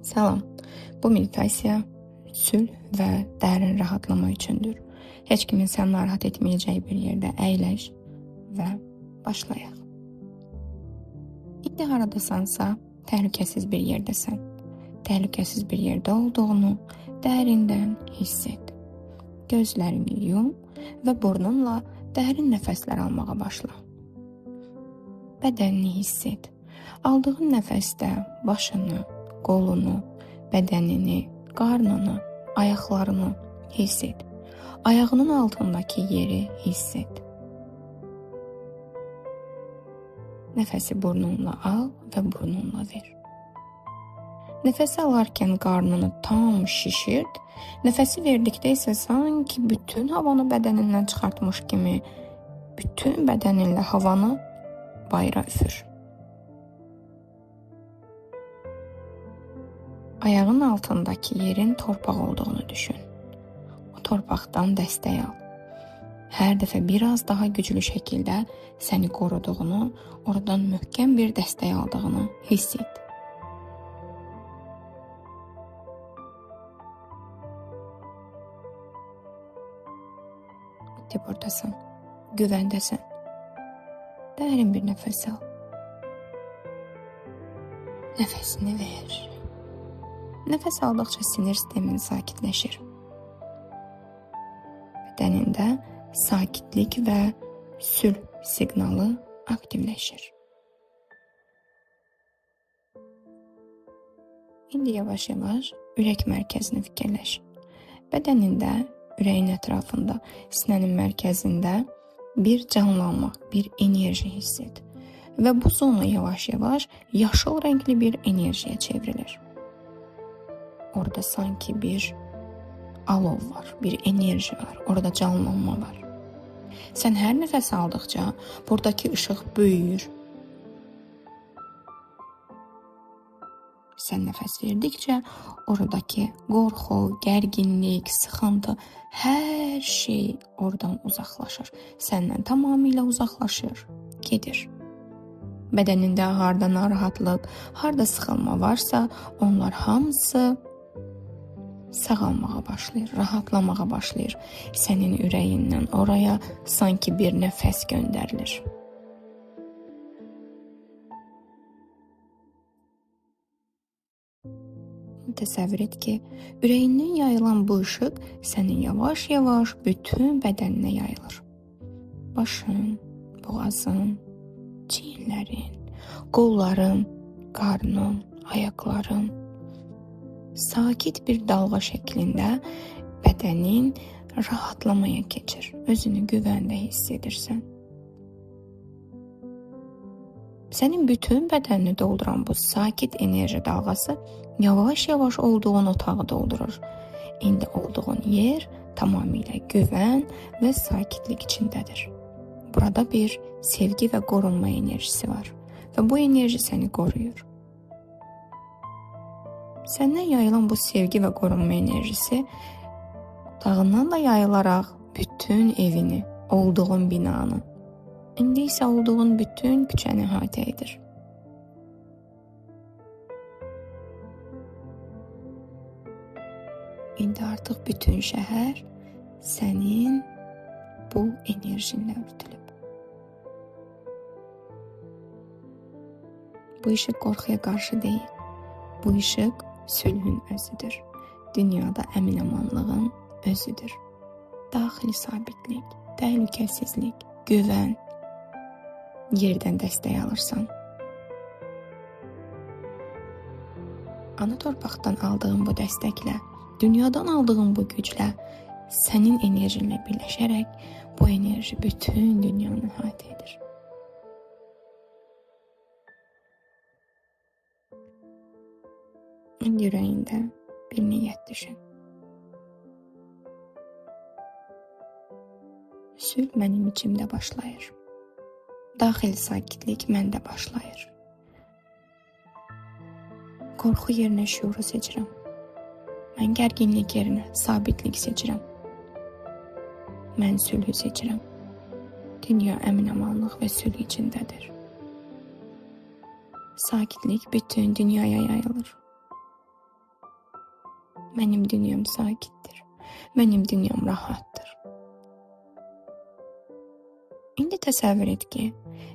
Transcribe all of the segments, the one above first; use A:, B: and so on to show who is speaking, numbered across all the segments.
A: Salam. Bu meditasiya sülh və dərin rahatlama üçündür. Heç kimin sən narahat etməyəcəyi bir yerdə əyləş və başlayaq. İndi haradasansa, təhlükəsiz bir yerdəsən. Təhlükəsiz bir yerdə olduğunu dərindən hiss et. Gözlərini yum və burnunla dərin nəfəslər almağa başla. Bədənini hiss et. Aldığın nəfəsdə başını, qolunu, bədənini, qarnını, ayaqlarını hiss et. Ayağının altındakı yeri hiss et. Nəfəsi burnunla al və burnunla ver. Nəfəsi alarkən qarnını tam şişirt. Nəfəsi verdikdə isə sanki bütün havanı bədənindən çıxartmış kimi bütün bədəninlə havanı bayıra üfür. Ayağın altındakı yerin torpaq olduğunu düşün. O torpaqdan dəstək al. Hər dəfə biraz daha güclü şəkildə səni qoruduğunu, oradan möhkəm bir dəstək aldığını hiss et. İndi buradasan, güvəndəsən. Dərin bir nəfəs al. Nəfəsini ver. Nəfəs aldıqca sinir sistemin sakitləşir. Bədənində sakitlik və sülh siqnalı aktivləşir. İndi yavaş-yavaş ürək mərkəzini fikirləş. Bədənində, ürəyin ətrafında, sinənin mərkəzində bir canlanma, bir enerji hiss et. Və bu zona yavaş-yavaş yaşıl rəngli bir enerjiyə çevrilir. Orada sanki bir alov var, bir enerji var, orada canlanma var. Sən hər nəfəs aldıqca buradakı işıq böyüyür. Sən nəfəs verdikcə oradakı qorxu, gərginlik, sıxıntı, hər şey oradan uzaqlaşır. Səndən tamamilə uzaqlaşır, gedir. Bədənində harda narahatlıq, harda sıxılma varsa, onlar hamısı sağalmağa başlayır, rahatlamağa başlayır. Sənin ürəyindən oraya sanki bir nəfəs göndərilir. Təsəvvür et ki, ürəyindən yayılan bu işıq sənin yavaş-yavaş bütün bədəninə yayılır. Başın, boğazın, çiyinlərin, qolların, qarnın, ayaqların sakit bir dalğa şəklində bədənin rahatlamaya keçir. Özünü güvəndə hiss edirsən. Sənin bütün bədənini dolduran bu sakit enerji dalğası yavaş-yavaş olduğun otağı doldurur. İndi olduğun yer tamamilə güvən və sakitlik içindədir. Burada bir sevgi və qorunma enerjisi var və bu enerji səni qoruyur. Səndən yayılan bu sevgi və qorunma enerjisi otağından da yayılaraq bütün evini, olduğun binanı, indi isə olduğun bütün küçəni əhatə edir. İndi artıq bütün şəhər sənin bu enerjinlə örtülüb. Bu işıq qorxuya qarşı deyil. Bu işıq sülhün özüdür. Dünyada əmin-amanlığın özüdür. Daxili sabitlik, təhlükəsizlik, güvən. Yerdən dəstək alırsan. Ana torpaqdan aldığın bu dəstəklə, dünyadan aldığın bu güclə, sənin enerjinlə birləşərək bu enerji bütün dünyanı əhatə edir. İndi ürəyində bir niyyət düşün. Sülh mənim içimdə başlayır. Daxili sakitlik məndə başlayır. Qorxu yerinə şüuru seçirəm. Mən gərginlik yerinə sabitlik seçirəm. Mən sülhü seçirəm. Dünya əmin-amanlıq və sülh içindədir. Sakitlik bütün dünyaya yayılır. Mənim dünyam sakitdir. Mənim dünyam rahatdır. İndi təsəvvür et ki,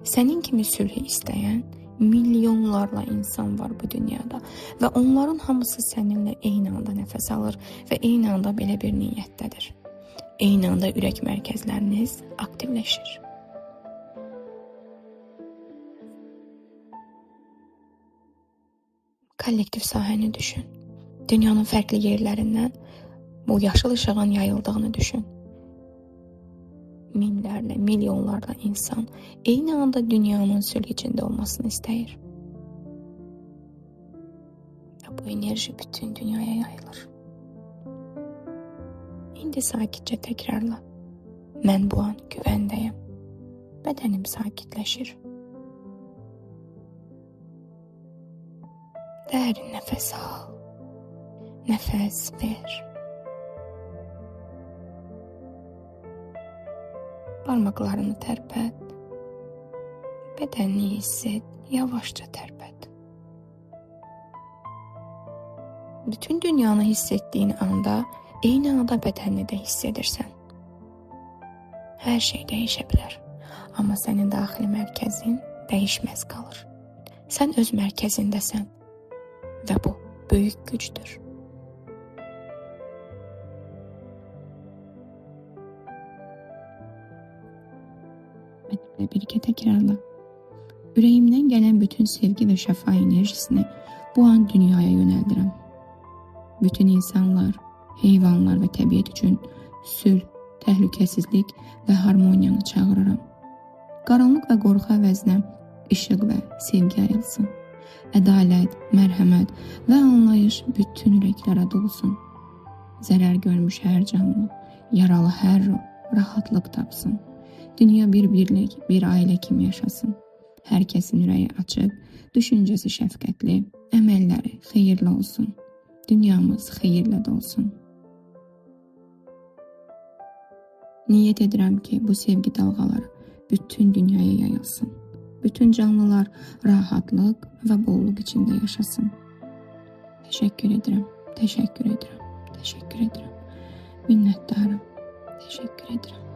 A: sənin kimi sülhü istəyən milyonlarla insan var bu dünyada və onların hamısı səninlə eyni anda nəfəs alır və eyni anda belə bir niyyətdədir. Eyni anda ürək mərkəzləriniz aktivləşir. Kollektiv sahəni düşün. Dünyanın fərqli yerlərindən bu yaşıl işığın yayıldığını düşün. Minlərlə, milyonlarla insan eyni anda dünyanın sülh içində olmasını istəyir. Və bu enerji bütün dünyaya yayılır. İndi sakitcə təkrarla. Mən bu an güvəndəyəm. Bədənim sakitləşir. Dərin nəfəs al. Nəfəs ver. Parmaqlarını tərpət. Bədənini hiss et. Yavaşca tərpət. Bütün dünyanı hiss etdiyin anda eyni anda bədənini də hiss edirsən. Hər şey dəyişə bilər. Amma sənin daxili mərkəzin dəyişməz qalır. Sən öz mərkəzindəsən və bu böyük gücdür. Benimle birlikte tekrarla. Ürəyimdən gələn bütün sevgi və şəfa enerjisini bu an dünyaya yönəldirəm. Bütün insanlar, heyvanlar və təbiət üçün sülh, təhlükəsizlik və harmoniyanı çağırıram. Qaranlıq və qorxu əvəzinə işıq və sevgi yayılsın. Ədalət, mərhəmət və anlayış bütün ürəklərə dolsun. Zərər görmüş hər canlı, yaralı hər ruh rahatlıq tapsın. Dünya bir birlik, bir ailə kimi yaşasın. Hər kəsin ürəyi açıq, düşüncəsi şəfqətli, əməlləri xeyirli olsun. Dünyamız xeyirlə dolsun. Niyyət edirəm ki, bu sevgi dalğaları bütün dünyaya yayılsın. Bütün canlılar rahatlıq və bolluq içində yaşasın. Təşəkkür edirəm, təşəkkür edirəm, təşəkkür edirəm. Minnətdarım, təşəkkür edirəm.